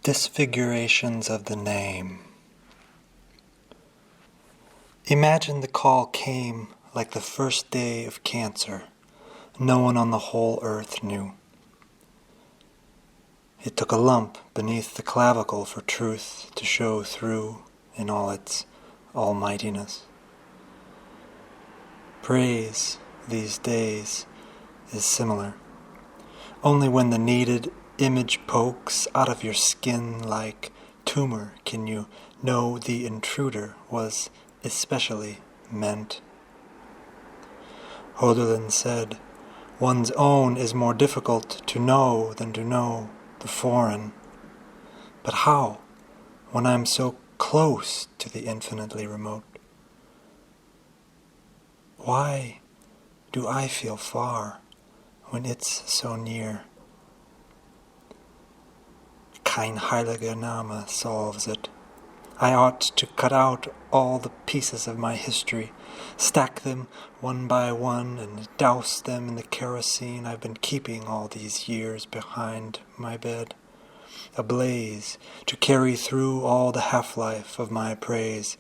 Disfigurations of the name. Imagine the call came like the first day of cancer. No one on the whole earth knew. It took a lump beneath the clavicle for truth to show through in all its almightiness. Praise these days is similar. Only when the needed image pokes out of your skin like tumor can you know the intruder was especially meant. Hölderlin said, "One's own is more difficult to know than to know the foreign. But how, when I'm so close to the infinitely remote? Why do I feel far when it's so near? Kein heiliger Name solves it. I ought to cut out all the pieces of my history, stack them one by one, and douse them in the kerosene I've been keeping all these years behind my bed, ablaze to carry through all the half-life of my praise,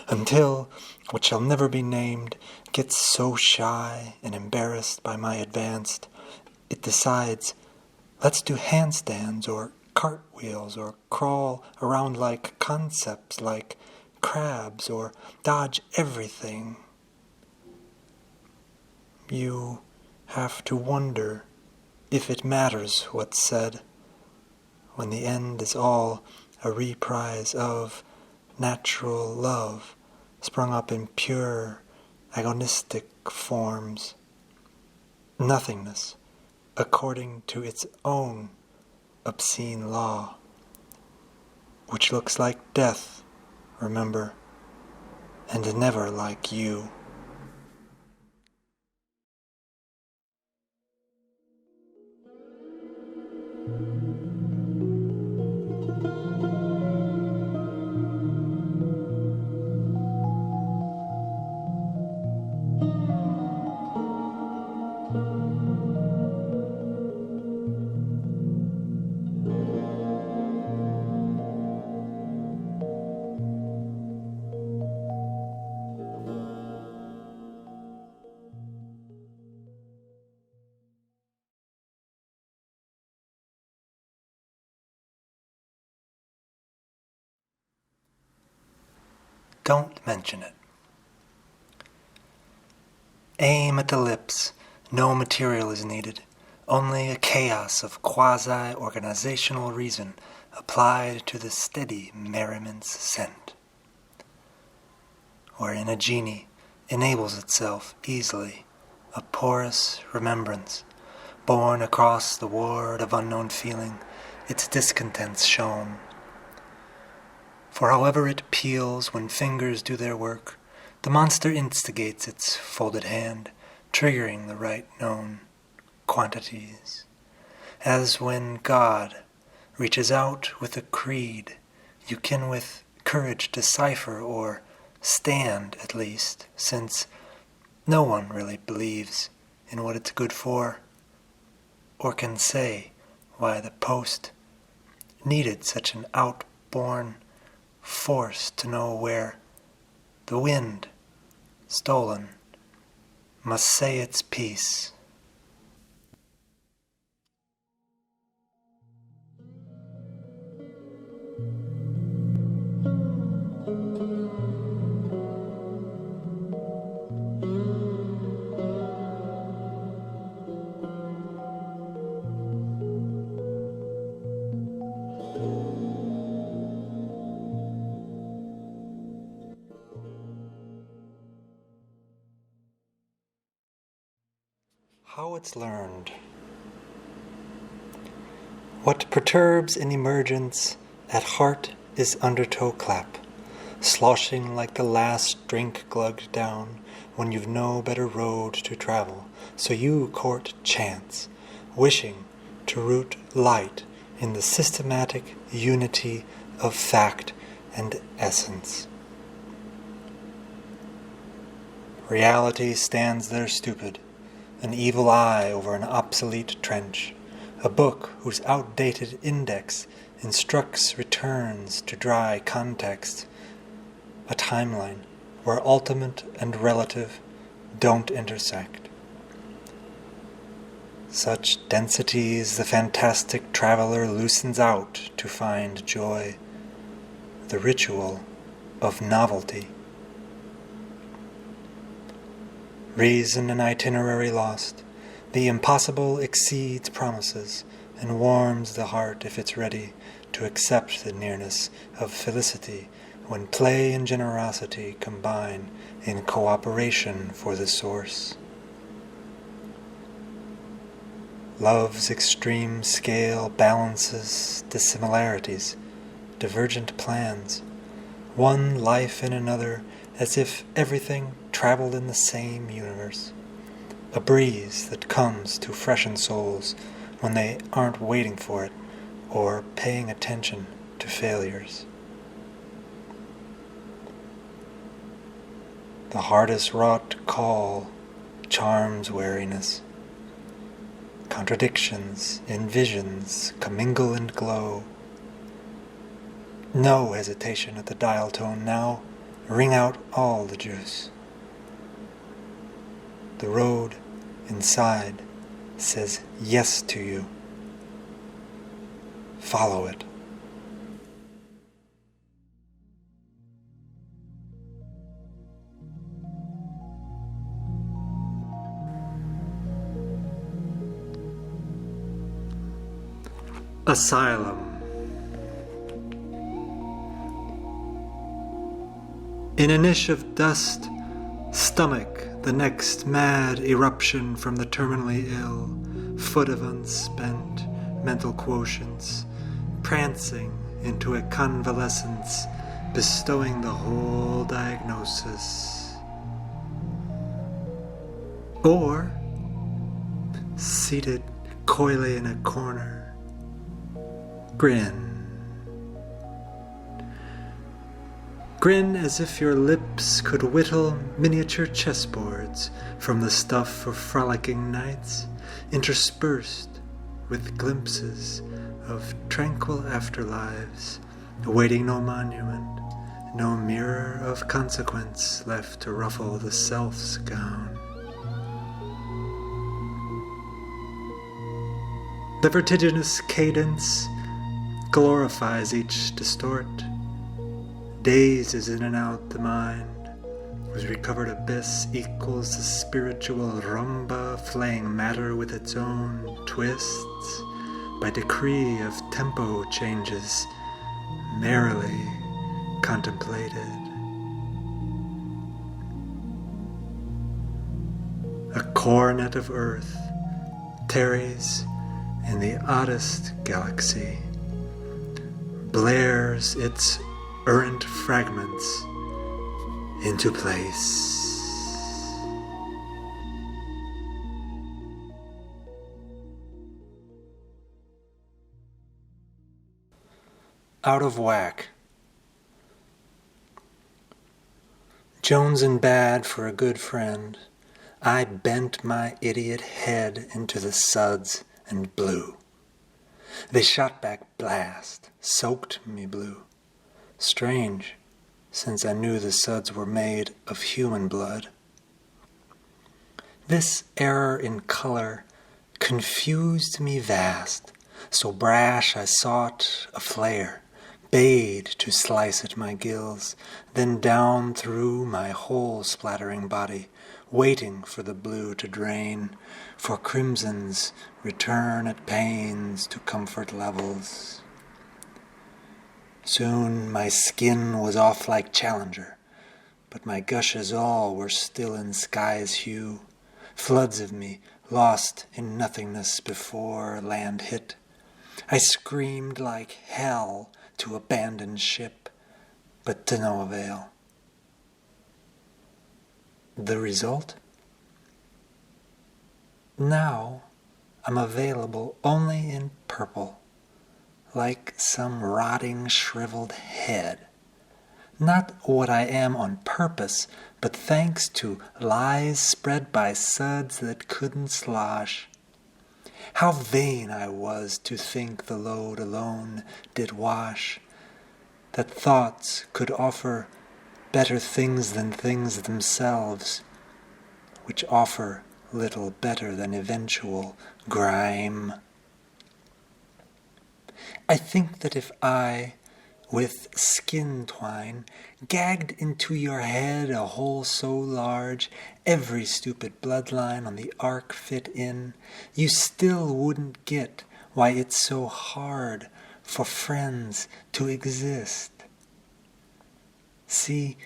until what shall never be named gets so shy and embarrassed by my advanced, it decides, let's do handstands or cartwheels or crawl around like concepts like crabs or dodge everything. You have to wonder if it matters what's said when the end is all a reprise of natural love sprung up in pure agonistic forms. Nothingness according to its own obscene law, which looks like death, remember, and never like you. Don't mention it. Aim at the lips. No material is needed. Only a chaos of quasi-organizational reason applied to the steady merriment's scent, wherein a genie enables itself easily, a porous remembrance, borne across the ward of unknown feeling, its discontents shown. For however it peels when fingers do their work, the monster instigates its folded hand, triggering the right known quantities. As when God reaches out with a creed you can with courage decipher or stand at least, since no one really believes in what it's good for, or can say why the post needed such an outborn force to know where the wind, stolen, must say its piece. How it's learned. What perturbs an emergence at heart is undertow clap, sloshing like the last drink glugged down when you've no better road to travel, so you court chance, wishing to root light in the systematic unity of fact and essence. Reality stands there stupid, an evil eye over an obsolete trench, a book whose outdated index instructs returns to dry context, a timeline where ultimate and relative don't intersect. Such densities the fantastic traveler loosens out to find joy, the ritual of novelty. Reason and itinerary lost, the impossible exceeds promises and warms the heart if it's ready to accept the nearness of felicity when play and generosity combine in cooperation for the source. Love's extreme scale balances dissimilarities, divergent plans, one life in another as if everything traveled in the same universe. A breeze that comes to freshen souls when they aren't waiting for it or paying attention to failures. The hardest wrought call charms wariness. Contradictions in visions commingle and glow. No hesitation at the dial tone now, ring out all the juice. The road inside says yes to you. Follow it. Asylum. In a niche of dust, stomach the next mad eruption from the terminally ill, foot of unspent mental quotients, prancing into a convalescence, bestowing the whole diagnosis. Or, seated coyly in a corner, grin. Grin as if your lips could whittle miniature chessboards from the stuff of frolicking nights, interspersed with glimpses of tranquil afterlives, awaiting no monument, no mirror of consequence left to ruffle the self's gown. The vertiginous cadence glorifies each distort, dazes in and out the mind, whose recovered abyss equals the spiritual rumba, flaying matter with its own twists, by decree of tempo changes, merrily contemplated. A coronet of earth tarries in the oddest galaxy, blares its errant fragments into place. Out of whack. Jones and bad for a good friend, I bent my idiot head into the suds and blew. They shot back blast, soaked me blue. Strange, since I knew the suds were made of human blood. This error in color confused me vast, so brash I sought a flare, bade to slice at my gills, then down through my whole splattering body, waiting for the blue to drain, for crimson's return at pains to comfort levels. Soon my skin was off like Challenger, but my gushes all were still in sky's hue, floods of me lost in nothingness before land hit. I screamed like hell to abandon ship, but to no avail. The result? Now I'm available only in purple, like some rotting, shriveled head. Not what I am on purpose, but thanks to lies spread by suds that couldn't slosh. How vain I was to think the load alone did wash, that thoughts could offer better things than things themselves, which offer little better than eventual grime. I think that if I, with skin twine, gagged into your head a hole so large, every stupid bloodline on the ark fit in, you still wouldn't get why it's so hard for friends to exist. See,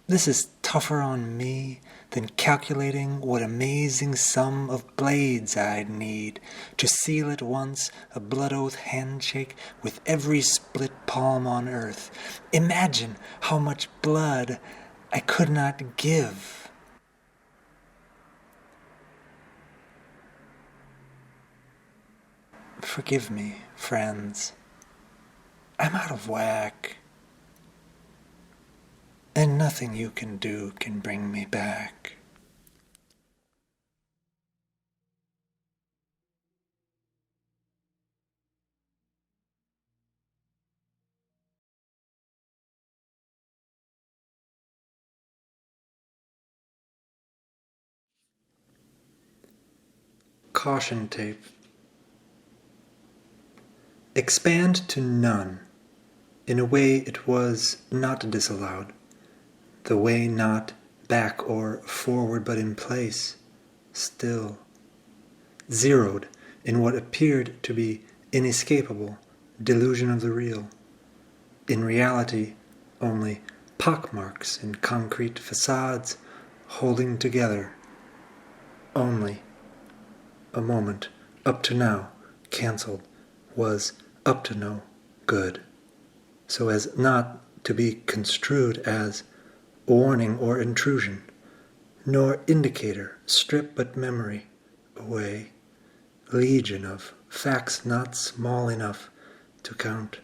this is tougher on me than calculating what amazing sum of blades I'd need to seal at once a blood oath handshake with every split palm on earth. Imagine how much blood I could not give. Forgive me, friends. I'm out of whack. And nothing you can do can bring me back. Caution tape. Expand to none. In a way it was not disallowed. The way not back or forward but in place, still. Zeroed in what appeared to be inescapable delusion of the real. In reality, only pockmarks in concrete facades holding together. Only a moment, up to now, cancelled, was up to no good, so as not to be construed as warning or intrusion, nor indicator, strip but memory away, legion of facts not small enough to count,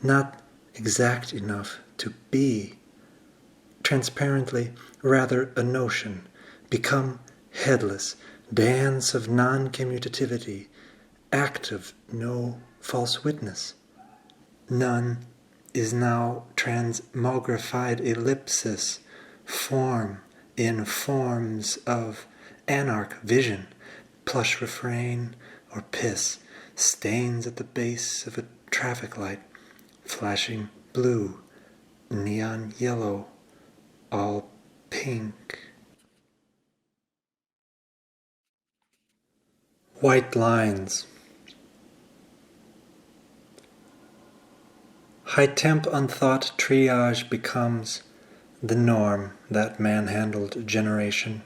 not exact enough to be, transparently rather a notion, become headless, dance of non-commutativity, act of no false witness. None is now transmogrified ellipsis, form in forms of anarch vision, plush refrain or piss, stains at the base of a traffic light, flashing blue, neon yellow, all pink. White lines. High temp unthought triage becomes the norm, that manhandled generation.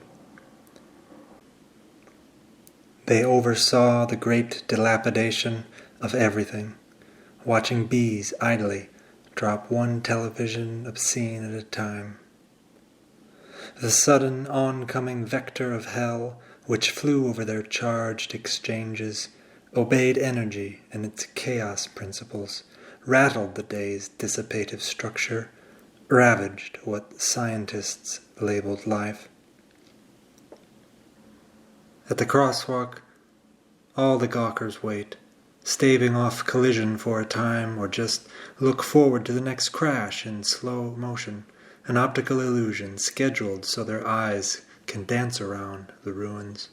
They oversaw the great dilapidation of everything, watching bees idly drop one television obscene at a time. The sudden oncoming vector of hell, which flew over their charged exchanges, obeyed energy and its chaos principles, rattled the day's dissipative structure, ravaged what scientists labeled life. At the crosswalk, all the gawkers wait, staving off collision for a time, or just look forward to the next crash in slow motion, an optical illusion scheduled so their eyes can dance around the ruins.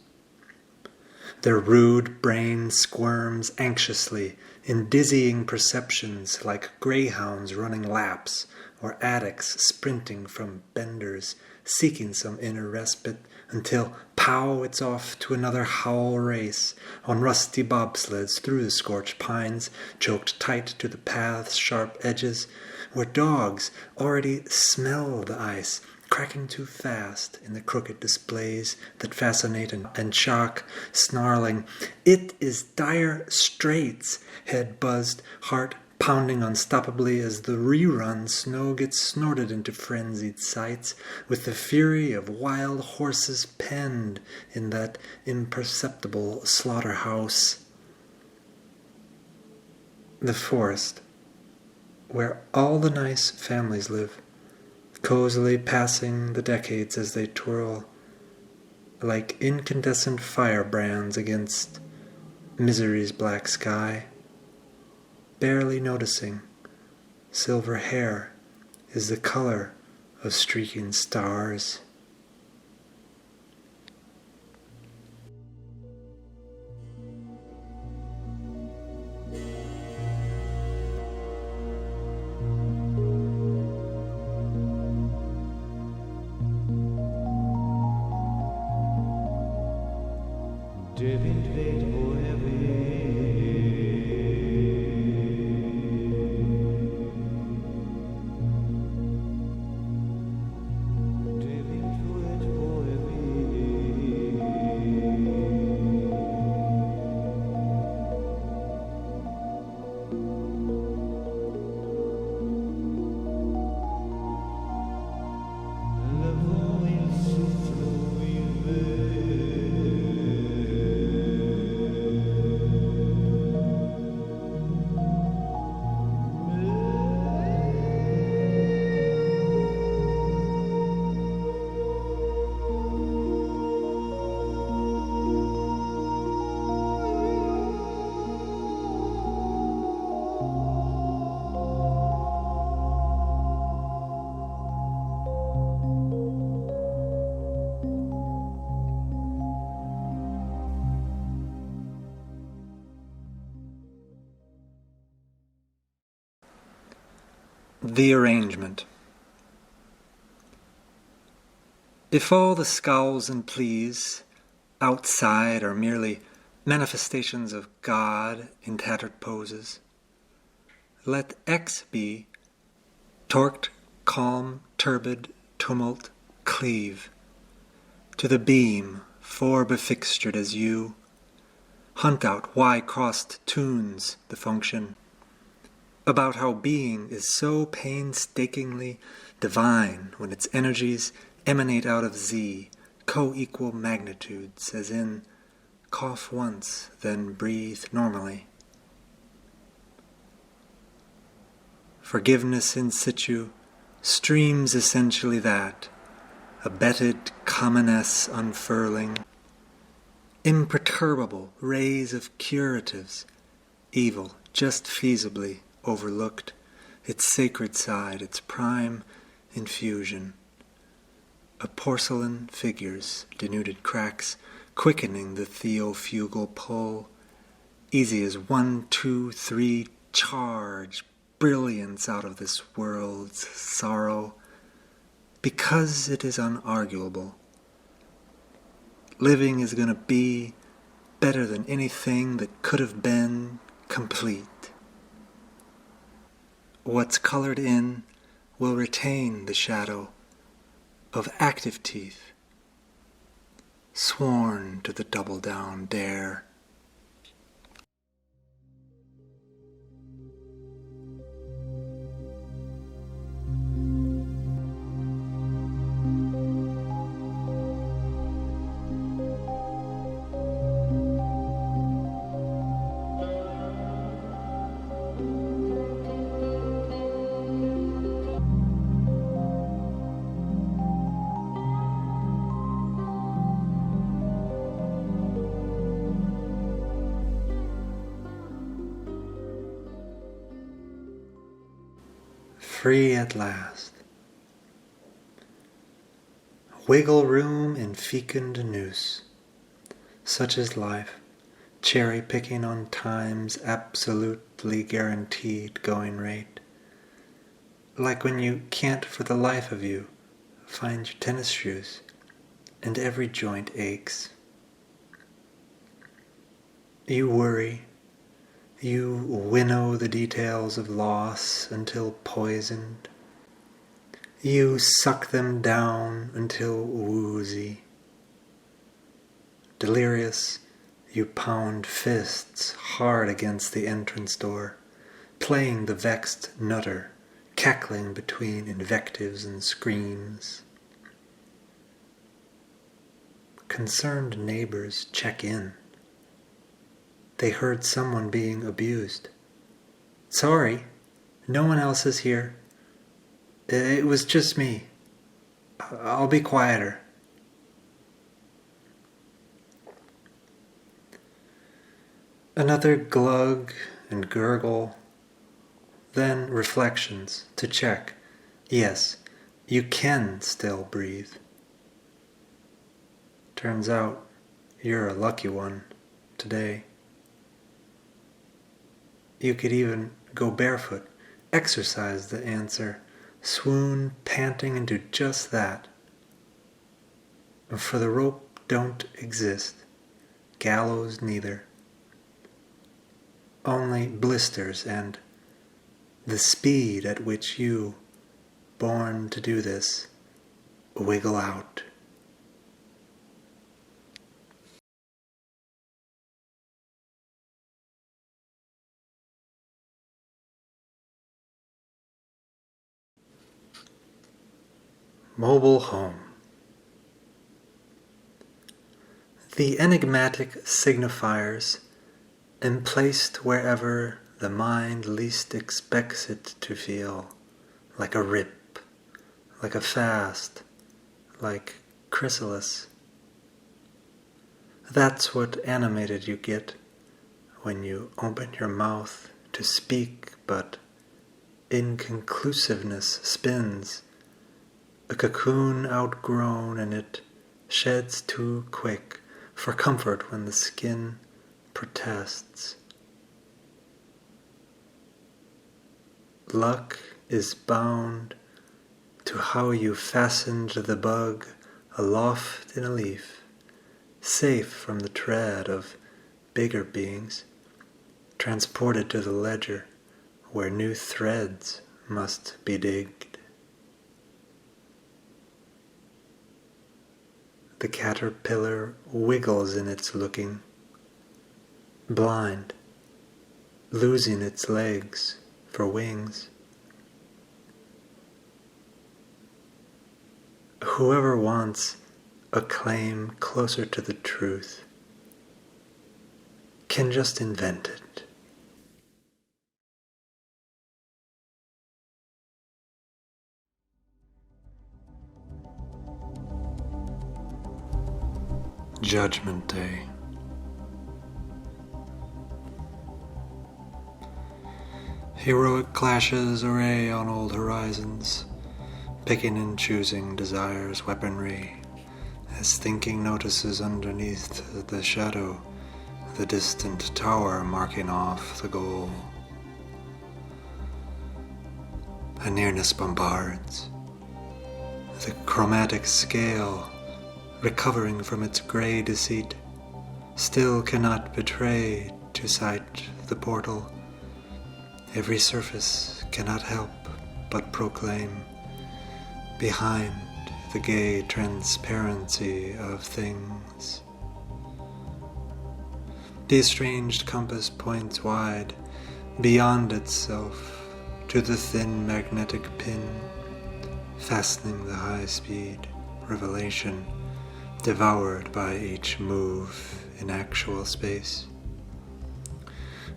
Their rude brain squirms anxiously in dizzying perceptions like greyhounds running laps or addicts sprinting from benders, seeking some inner respite until, pow, it's off to another howl race on rusty bobsleds through the scorched pines, choked tight to the path's sharp edges, where dogs already smell the ice, cracking too fast in the crooked displays that fascinate and shock, snarling, "It is dire straits," head buzzed, heart pounding unstoppably as the rerun snow gets snorted into frenzied sights, with the fury of wild horses penned in that imperceptible slaughterhouse. The forest, where all the nice families live, cozily passing the decades as they twirl like incandescent firebrands against Misery's black sky, barely noticing silver hair is the color of streaking stars. The arrangement. If all the scowls and pleas outside are merely manifestations of God in tattered poses, let X be torqued, calm, turbid, tumult, cleave to the beam forebefixtured as you, hunt out Y-crossed tunes the function, about how being is so painstakingly divine when its energies emanate out of Z, co-equal magnitudes, as in cough once, then breathe normally. Forgiveness in situ streams essentially that, a bedded commoness unfurling, imperturbable rays of curatives, evil just feasibly overlooked, its sacred side, its prime infusion. A porcelain figures, denuded cracks, quickening the theofugal pull, easy as 1, 2, 3, charge, brilliance out of this world's sorrow, because it is unarguable. Living is going to be better than anything that could have been complete. What's colored in will retain the shadow of active teeth, sworn to the double-down dare. Free at last. Wiggle room in fecund noose. Such is life, cherry-picking on time's absolutely guaranteed going rate. Like when you can't for the life of you find your tennis shoes, and every joint aches. You worry. You winnow the details of loss until poisoned. You suck them down until woozy. Delirious, you pound fists hard against the entrance door, playing the vexed nutter, cackling between invectives and screams. Concerned neighbors check in. They heard someone being abused. Sorry, no one else is here. It was just me. I'll be quieter. Another glug and gurgle, then reflections to check. Yes, you can still breathe. Turns out you're a lucky one today. You could even go barefoot, exercise the answer, swoon panting into just that. For the rope don't exist, gallows neither. Only blisters and the speed at which you, born to do this, wiggle out. Mobile home. The enigmatic signifiers emplaced wherever the mind least expects it to feel, like a rip, like a fast, like chrysalis. That's what animated you get when you open your mouth to speak, but inconclusiveness spins, a cocoon outgrown, and it sheds too quick for comfort when the skin protests. Luck is bound to how you fastened the bug aloft in a leaf, safe from the tread of bigger beings, transported to the ledger where new threads must be digged. The caterpillar wiggles in its looking, blind, losing its legs for wings. Whoever wants a claim closer to the truth can just invent it. Judgment Day. Heroic clashes array on old horizons, picking and choosing desire's weaponry, as thinking notices underneath the shadow the distant tower marking off the goal. A nearness bombards, the chromatic scale, recovering from its grey deceit, still cannot betray to sight the portal. Every surface cannot help but proclaim, behind the gay transparency of things. The estranged compass points wide, beyond itself, to the thin magnetic pin, fastening the high-speed revelation, devoured by each move in actual space.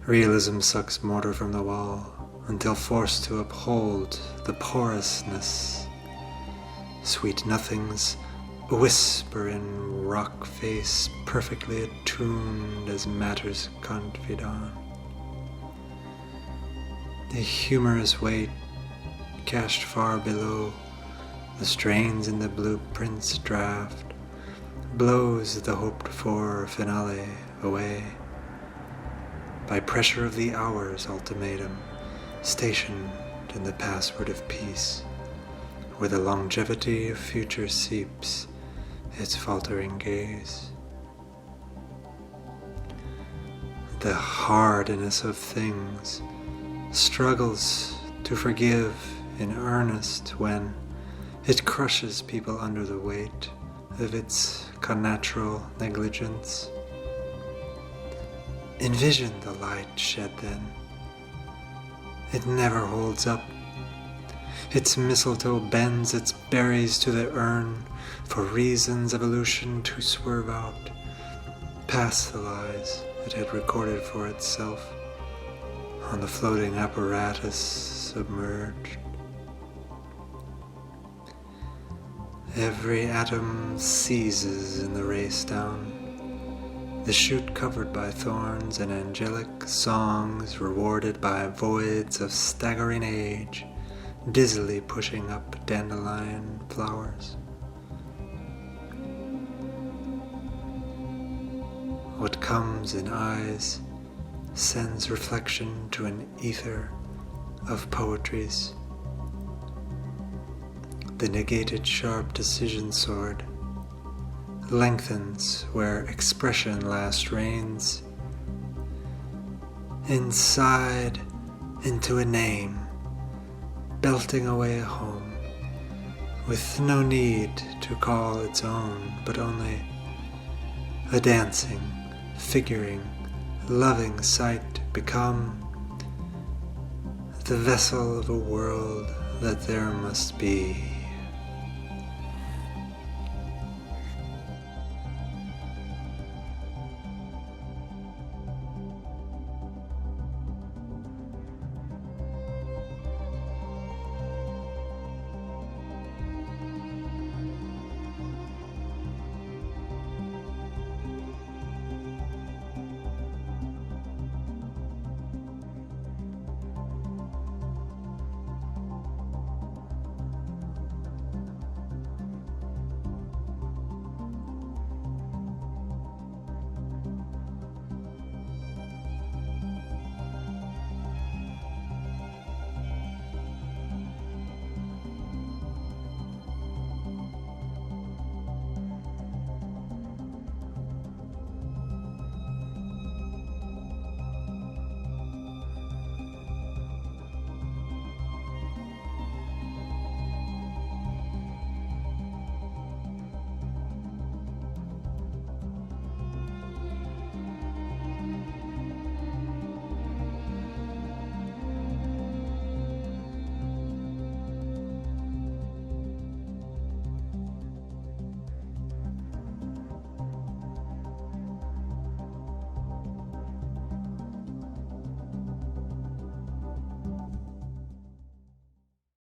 Realism sucks mortar from the wall, until forced to uphold the porousness. Sweet nothings whisper in rock face, perfectly attuned as matter's confidant. The humorous weight, cached far below the strains in the blueprint's draft, blows the hoped-for finale away. By pressure of the hour's ultimatum, stationed in the password of peace, where the longevity of future seeps its faltering gaze. The hardness of things struggles to forgive in earnest when it crushes people under the weight of its connatural negligence. Envision the light shed then. It never holds up. Its mistletoe bends its berries to the urn for reasons evolution to swerve out, past the lies it had recorded for itself on the floating apparatus submerged. Every atom seizes in the race down. the shoot covered by thorns and angelic songs rewarded by voids of staggering age, dizzily pushing up dandelion flowers. What comes in eyes sends reflection to an ether of poetries. The negated sharp decision sword lengthens where expression last reigns. Inside into a name, belting away a home, with no need to call its own, but only a dancing, figuring, loving sight become the vessel of a world that there must be.